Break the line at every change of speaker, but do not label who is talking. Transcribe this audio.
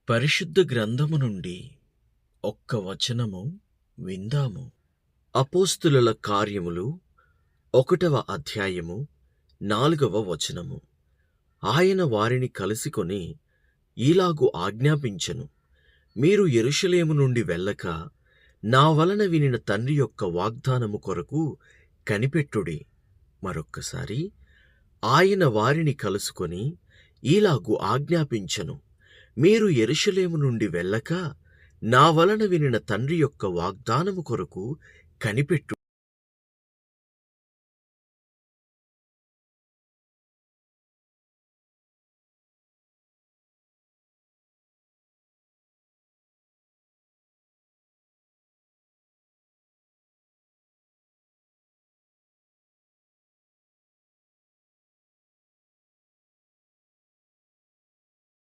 పరిశుద్ధ గ్రంథము నుండి ఒక్క వచనము విందాము. అపోస్తులుల కార్యములు 1వ అధ్యాయము 4వ వచనము. ఆయన వారిని కలుసుకొని ఈలాగు ఆజ్ఞాపించెను, మీరు యెరూషలేము నుండి వెళ్ళక నా వలన వినిన తండ్రి యొక్క వాగ్దానము కొరకు కనిపెట్టుడి. మరొక్కసారి ఆయన వారిని కలుసుకొని ఈలాగు ఆజ్ఞాపించెను, మీరు యెరూషలేము నుండి వెళ్ళక నా వలన వినిన తండ్రి యొక్క వాగ్దానము కొరకు కనిపెట్టు.